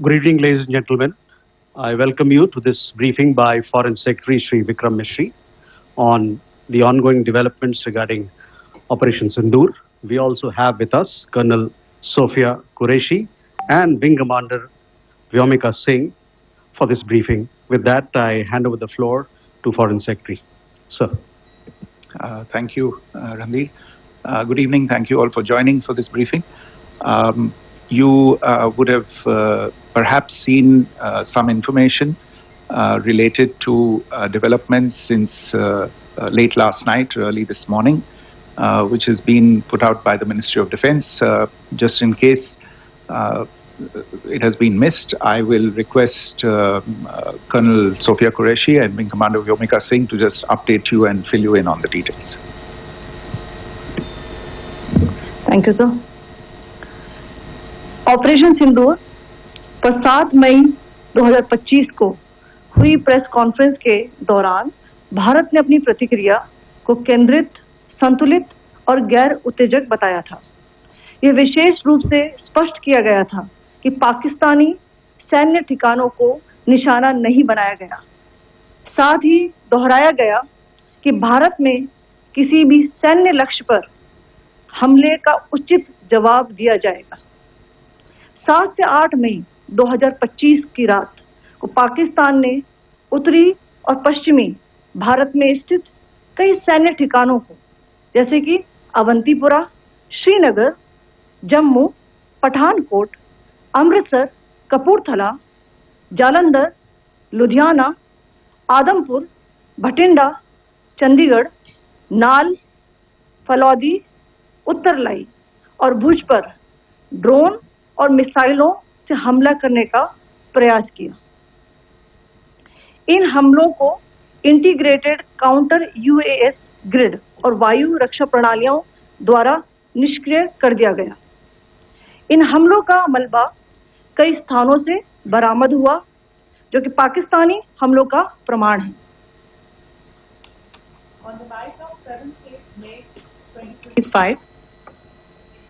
Good evening, ladies and gentlemen. I welcome you to this briefing by Foreign Secretary Sri Vikram Misri on the ongoing developments regarding Operation Sindur. We also have with us Colonel Sophia Qureshi and Wing Commander Vyomika Singh for this briefing. With that, I hand over the floor to Foreign Secretary. Sir. Thank you, Ranveer. Good evening. Thank you all for joining for this briefing. You would have perhaps seen some information related to developments since late last night, early this morning, which has been put out by the Ministry of Defence. Just in case it has been missed, I will request Colonel Sophia Qureshi and Wing Commander Vyomika Singh to just update you and fill you in on the details. Thank you, sir. Operation Sindoor पर 7 मई 2025 को हुई press conference के दौरान भारत ने अपनी प्रतिक्रिया को केंद्रित, संतुलित और गैर उत्तेजक बताया था। यह विशेष रूप से स्पष्ट किया गया था कि पाकिस्तानी सैन्य ठिकानों को निशाना नहीं बनाया गया। साथ ही दोहराया गया कि भारत में किसी भी सैन्य लक्ष्य पर हमले का उचित जवाब दिया जाएगा। 7 से 8 मई 2025 की रात को पाकिस्तान ने उत्तरी और पश्चिमी भारत में स्थित कई सैन्य ठिकानों को, जैसे कि अवंतीपुरा, श्रीनगर, जम्मू, पठानकोट, अमृतसर, कपूरथला, जालंधर, लुधियाना, आदमपुर, भटिंडा, चंडीगढ़, नाल, फलौदी, उत्तरलाई और भुज पर ड्रोन और मिसाइलों से हमला करने का प्रयास किया। इन हमलों को इंटीग्रेटेड काउंटर यूएएस ग्रिड और वायु रक्षा प्रणालियों द्वारा निष्क्रिय कर दिया गया। इन हमलों का मलबा कई स्थानों से बरामद हुआ, जो कि पाकिस्तानी हमलों का प्रमाण है। On the night of 7th May 2025,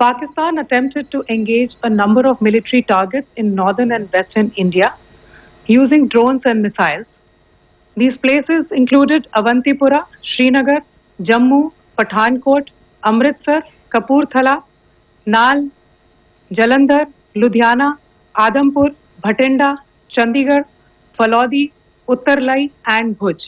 Pakistan attempted to engage a number of military targets in northern and western India using drones and missiles. These places included Avantipura, Srinagar, Jammu, Pathankot, Amritsar, Kapurthala, Nal, Jalandhar, Ludhiana, Adampur, Bhatinda, Chandigarh, Falodi, Uttarlai and Bhuj.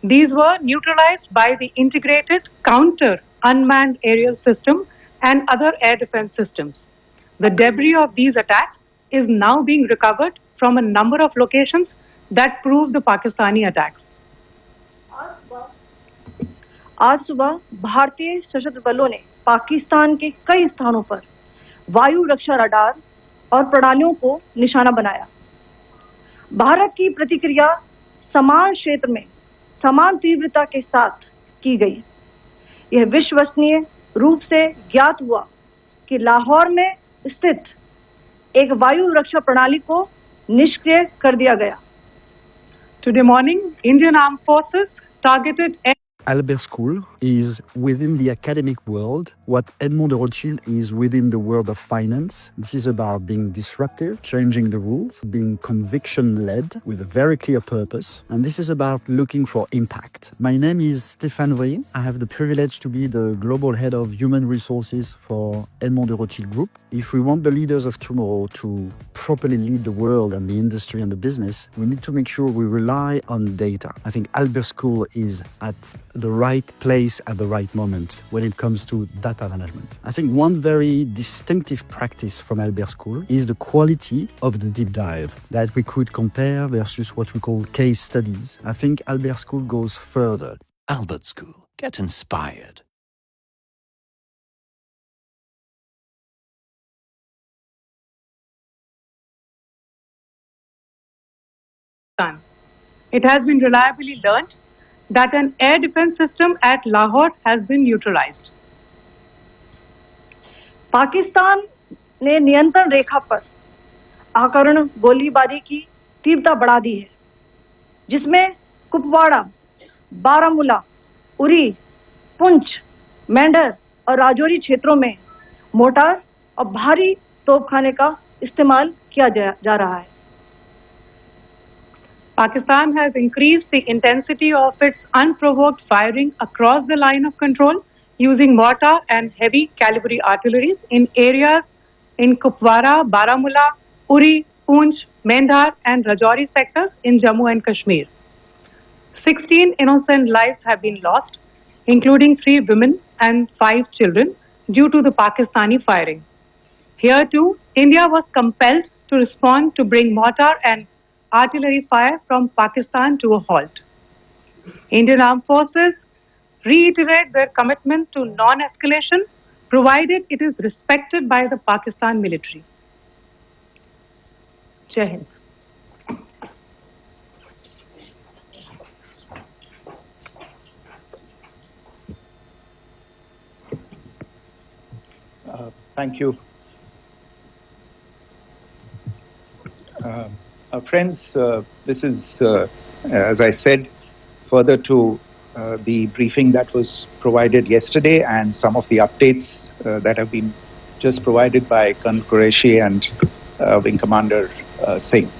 These were neutralized by the integrated counter unmanned aerial system and other air defense systems. The debris of these attacks is now being recovered from a number of locations that prove the Pakistani attacks. आज सुबह भारतीय सशस्त्र बलों ने पाकिस्तान के कई स्थानों पर वायु रक्षा रडार और प्रणालियों को निशाना बनाया। भारत की प्रतिक्रिया समान क्षेत्र में समान तीव्रता के साथ की गई। यह विश्वसनीय रूप से ज्ञात हुआ कि लाहौर में स्थित एक वायु रक्षा प्रणाली को निष्क्रिय कर दिया गया। Today morning, Indian Armed Forces targeted Albert School is within the academic world what Edmond de Rothschild is within the world of finance. This is about being disruptive, changing the rules, being conviction-led with a very clear purpose. And this is about looking for impact. My name is Stéphane Voyer. I have the privilege to be the global head of human resources for Edmond de Rothschild Group. If we want the leaders of tomorrow to properly lead the world and the industry and the business, we need to make sure we rely on data. I think Albert School is at the right place at the right moment when it comes to data management. I think one very distinctive practice from Albert School is the quality of the deep dive that we could compare versus what we call case studies. I think Albert School goes further. Albert School. Get inspired. It has been reliably learnt that an air defense system at Lahore has been neutralized. Pakistan ने नियंत्रण रेखा पर आकरण गोलीबारी की तीव्रता बढ़ा दी है, जिसमें कुपवाड़ा, बारामूला, उरी, पुंछ, मेंढर और राजौरी क्षेत्रों में मोर्टार और भारी तोपखाने का इस्तेमाल किया जा रहा है। Pakistan has increased the intensity of its unprovoked firing across the line of control using mortar and heavy caliber artillery in areas in Kupwara, Baramulla, Uri, Poonch, Mendhar and Rajouri sectors in Jammu and Kashmir. 16 innocent lives have been lost, including 3 women and 5 children, due to the Pakistani firing. Here too, India was compelled to respond to bring mortar and artillery fire from Pakistan to a halt. Indian Armed Forces reiterate their commitment to non-escalation, provided it is respected by the Pakistan military. Jai Hind. Thank you. Friends, this is, as I said, further to the briefing that was provided yesterday and some of the updates that have been just provided by Colonel Qureshi and Wing Commander Singh.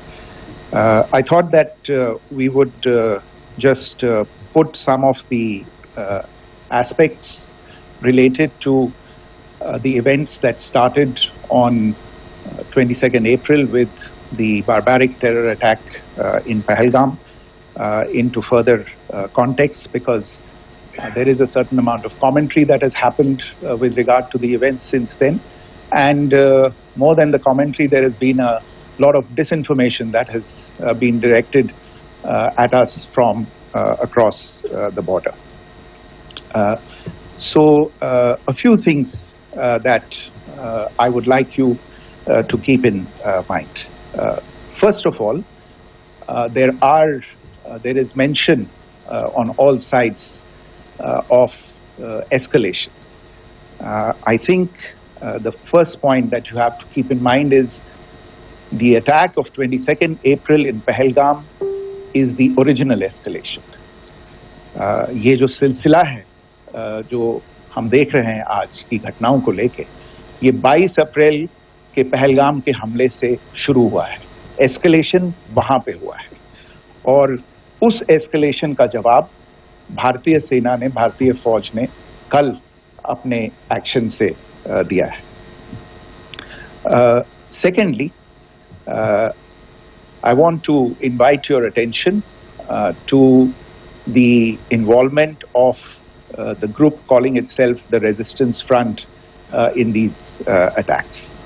I thought that we would just put some of the aspects related to the events that started on 22nd April with the barbaric terror attack in Pahalgam into further context, because there is a certain amount of commentary that has happened with regard to the events since then. And more than the commentary, there has been a lot of disinformation that has been directed at us from across the border. So a few things that I would like you to keep in mind. First of all, there is mention on all sides of escalation. I think the first point that you have to keep in mind is the attack of 22nd April in Pahalgam is the original escalation. ये जो सिलसिला है जो हम देख रहे हैं आज की घटनाओं को लेके, ये 22 अप्रैल के पहलगाम के हमले से शुरू हुआ है। एस्केलेशन वहां पे हुआ है और उस एस्केलेशन का जवाब भारतीय सेना ने, भारतीय फौज ने कल अपने एक्शन से दिया है। Secondly, I want to invite your attention to the involvement of the group calling itself the Resistance Front in these attacks.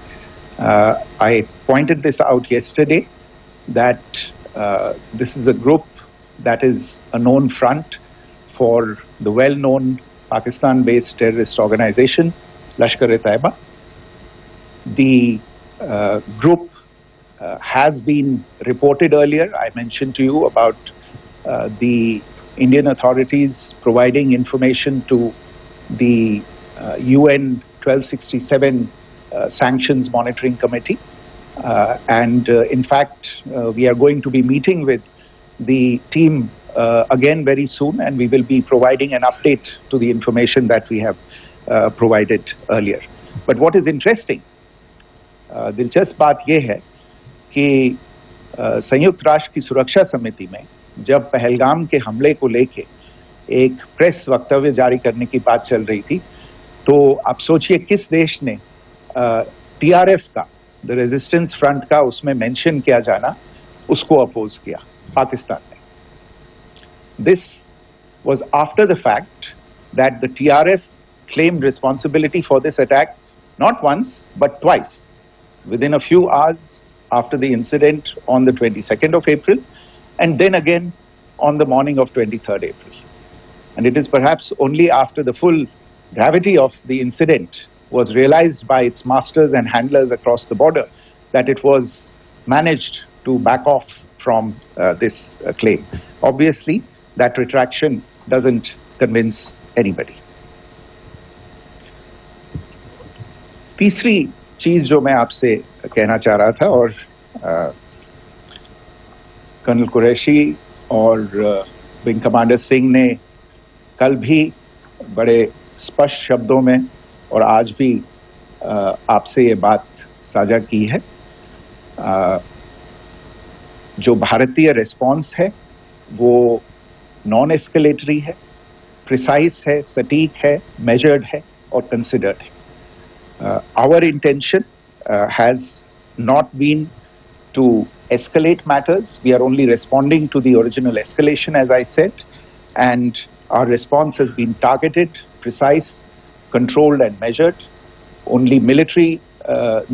I pointed this out yesterday that this is a group that is a known front for the well-known Pakistan-based terrorist organization, Lashkar-e-Taiba. The group has been reported earlier. I mentioned to you about the Indian authorities providing information to the UN 1267 Sanctions Monitoring Committee. And in fact, we are going to be meeting with the team again very soon, and we will be providing an update to the information that we have provided earlier. But what is interesting, दिलचस्प बात यह है कि संयुक्त राष्ट्र की सुरक्षा समिति में जब पहलगाम के हमले को लेके एक प्रेस वक्तव्य जारी करने की बात चल रही थी, तो आप सोचिए किस देश ने टीआरएफ का, द रेजिस्टेंस फ्रंट का उसमें मेंशन किया जाना, उसको अपोज किया, पाकिस्तान ने. This was after the fact that the TRF claimed responsibility for this attack not once but twice, within a few hours after the incident on the 22nd of April, and then again on the morning of 23rd April. And it is perhaps only after the full gravity of the incident was realized by its masters and handlers across the border that it was managed to back off from this claim. Obviously, that retraction doesn't convince anybody. तीसरी चीज जो मैं आपसे कहना चाह रहा था, और कर्नल कुरैशी और विंग कमांडर सिंह ने कल भी बड़े स्पष्ट शब्दों में और आज भी आपसे ये बात साझा की है जो भारतीय रिस्पॉन्स है वो नॉन एस्केलेटरी है, प्रिसाइज है, सटीक है, मेजर्ड है और कंसिडर्ड है. Our intention has not been to escalate matters. We are only responding to the original escalation, as I said, and our response has been targeted, precise, controlled and measured. Only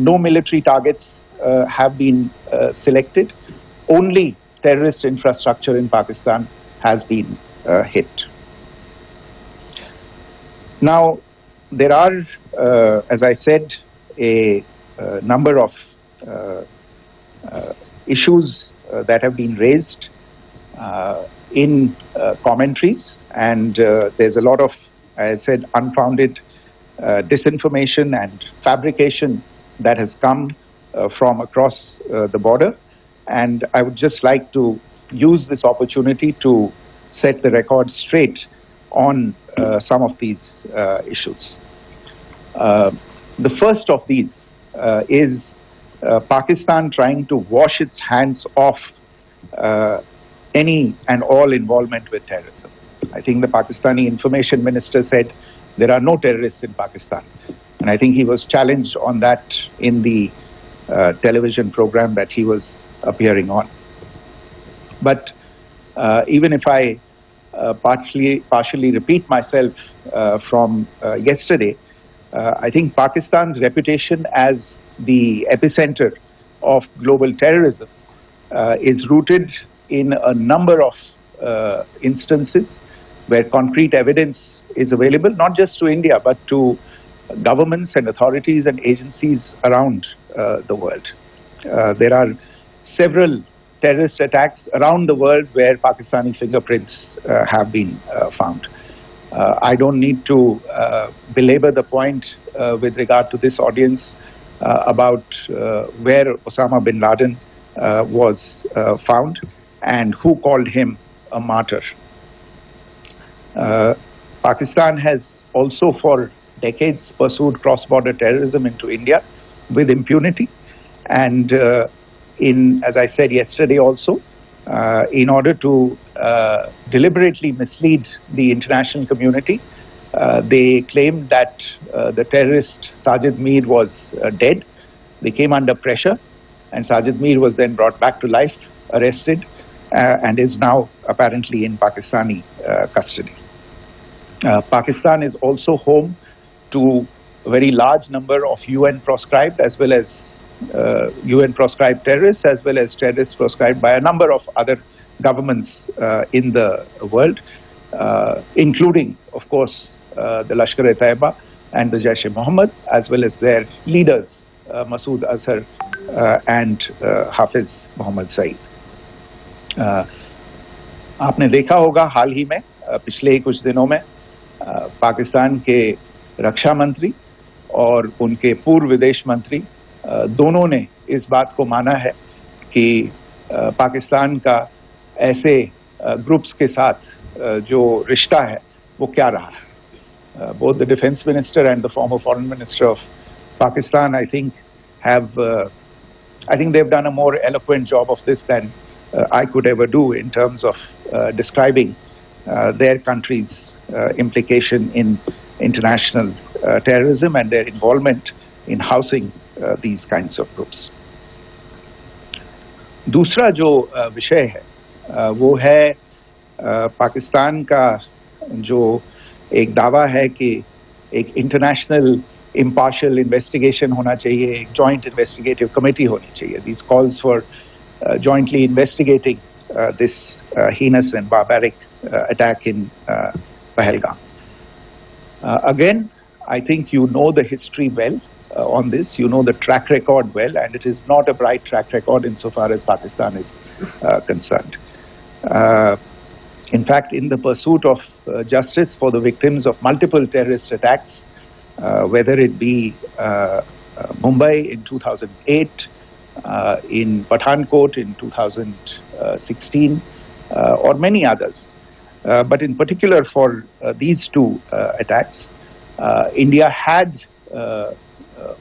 no military targets have been selected. Only terrorist infrastructure in Pakistan has been hit. Now, there are, as I said, a number of issues that have been raised in commentaries, and there's a lot of, as I said, unfounded disinformation and fabrication that has come from across the border, and I would just like to use this opportunity to set the record straight on some of these issues. The first of these is Pakistan trying to wash its hands off any and all involvement with terrorism. I think the Pakistani information minister said there are no terrorists in Pakistan, and I think he was challenged on that in the television program that he was appearing on. But even if I partially repeat myself from yesterday, I think Pakistan's reputation as the epicenter of global terrorism is rooted in a number of instances where concrete evidence is available, not just to India, but to governments and authorities and agencies around the world. There are several terrorist attacks around the world where Pakistani fingerprints have been found. I don't need to belabor the point with regard to this audience about where Osama bin Laden was found and who called him a martyr. Pakistan has also for decades pursued cross-border terrorism into India with impunity, and as I said yesterday also, in order to deliberately mislead the international community, they claimed that the terrorist Sajid Mir was dead. They came under pressure, and Sajid Mir was then brought back to life, arrested, and is now apparently in Pakistani custody. Pakistan is also home to a very large number of UN proscribed as well as UN proscribed terrorists, as well as terrorists proscribed by a number of other governments in the world, including, of course, the Lashkar-e-Taiba and the Jaish-e-Mohammed, as well as their leaders, Masood Azhar and Hafiz Mohammed Saeed. आपने देखा होगा हाल ही में पिछले कुछ दिनों में पाकिस्तान के रक्षा मंत्री और उनके पूर्व विदेश मंत्री दोनों ने इस बात को माना है कि पाकिस्तान का ऐसे ग्रुप्स के साथ जो रिश्ता है वो क्या रहा है. Both the defense minister and the former foreign minister of Pakistan, I think they've done a more eloquent job of this than I could ever do in terms of describing their country's implication in international terrorism and their involvement in housing these kinds of groups. दूसरा जो विषय है वो है पाकिस्तान का जो एक दावा है कि एक इंटरनेशनल impartial investigation होना चाहिए, एक joint investigative committee होनी चाहिए. These calls for jointly investigating this heinous and barbaric attack in Pahalgam. Again, I think you know the history well on this. You know the track record well, and it is not a bright track record insofar as Pakistan is concerned. In fact, in the pursuit of justice for the victims of multiple terrorist attacks, whether it be Mumbai in 2008, in Pathankot in 2016, or many others. But in particular for these two attacks, India had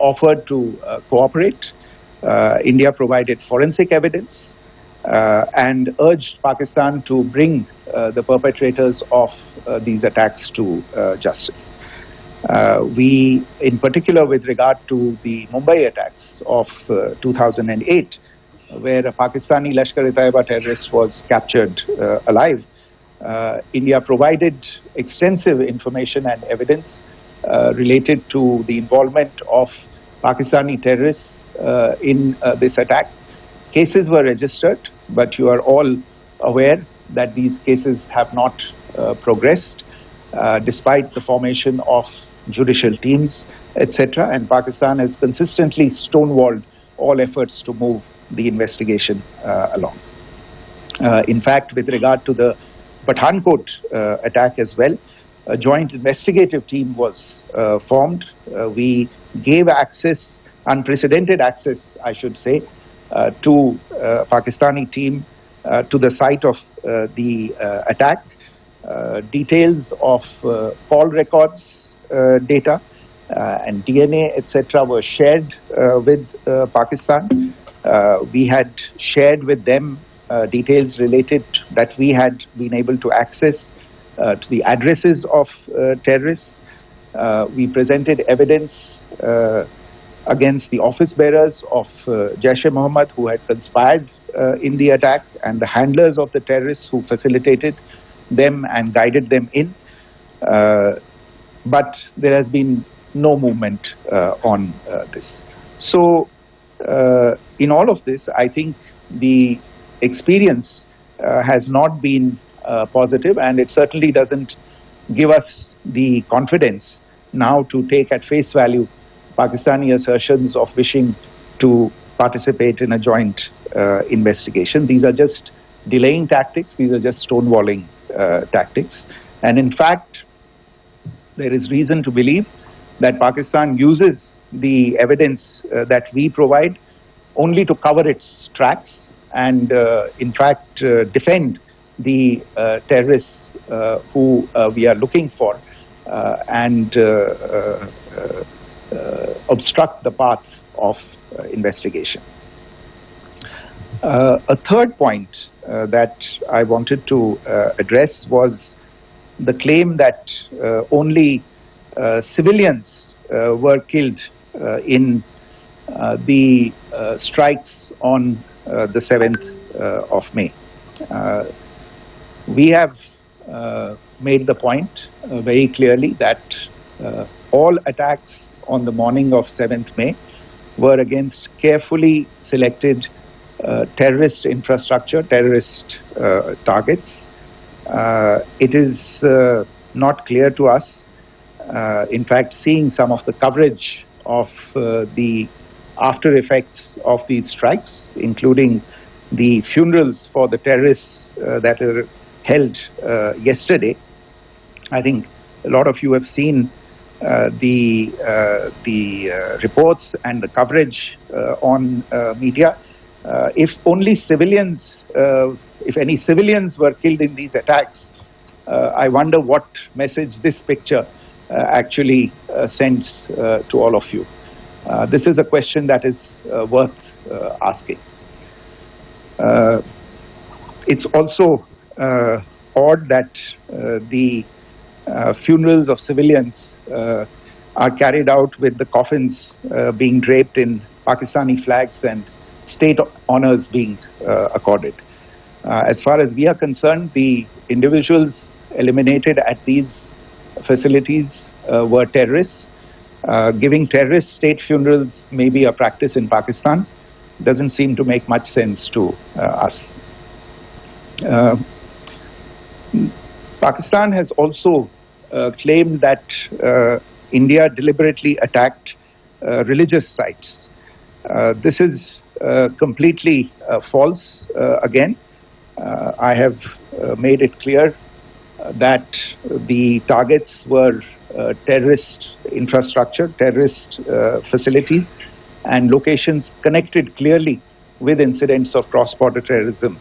offered to cooperate India provided forensic evidence and urged Pakistan to bring the perpetrators of these attacks to justice. We, in particular, with regard to the Mumbai attacks of 2008, where a Pakistani Lashkar-e-Taiba terrorist was captured alive, India provided extensive information and evidence related to the involvement of Pakistani terrorists in this attack. Cases were registered, but you are all aware that these cases have not progressed, despite the formation of judicial teams, etc. And Pakistan has consistently stonewalled all efforts to move the investigation along. In fact, with regard to the Pathankot attack as well, a joint investigative team was formed. We gave access, unprecedented access, I should say, to Pakistani team to the site of the attack. Details of call records data and DNA, etc., were shared with Pakistan. We had shared with them details related that we had been able to access to the addresses of terrorists. We presented evidence against the office bearers of Jaish-e-Mohammed who had conspired in the attack, and the handlers of the terrorists who facilitated them and guided them in. But there has been no movement on this. So, in all of this, I think the experience has not been positive, and it certainly doesn't give us the confidence now to take at face value Pakistani assertions of wishing to participate in a joint investigation. These are just delaying tactics. These are just stonewalling tactics. And in fact, there is reason to believe that Pakistan uses the evidence that we provide only to cover its tracks and, in fact, defend the terrorists who we are looking for and obstruct the path of investigation. A third point that I wanted to address was the claim that only civilians were killed in the strikes on the 7th of May. We have made the point very clearly that all attacks on the morning of 7th May were against carefully selected terrorist infrastructure, terrorist targets. It is not clear to us, in fact, seeing some of the coverage of the after effects of these strikes, including the funerals for the terrorists that were held yesterday. I think a lot of you have seen the reports and the coverage on media. If only civilians, if any civilians were killed in these attacks, I wonder what message this picture actually sends to all of you. This is a question that is worth asking. It's also odd that the funerals of civilians are carried out with the coffins being draped in Pakistani flags and state honors being accorded. As far as we are concerned, the individuals eliminated at these facilities were terrorists. Giving terrorist state funerals may be a practice in Pakistan. Doesn't seem to make much sense to us. Pakistan has also claimed that India deliberately attacked religious sites. This is completely false again. I have made it clear that the targets were terrorist infrastructure, terrorist facilities, and locations connected clearly with incidents of cross-border terrorism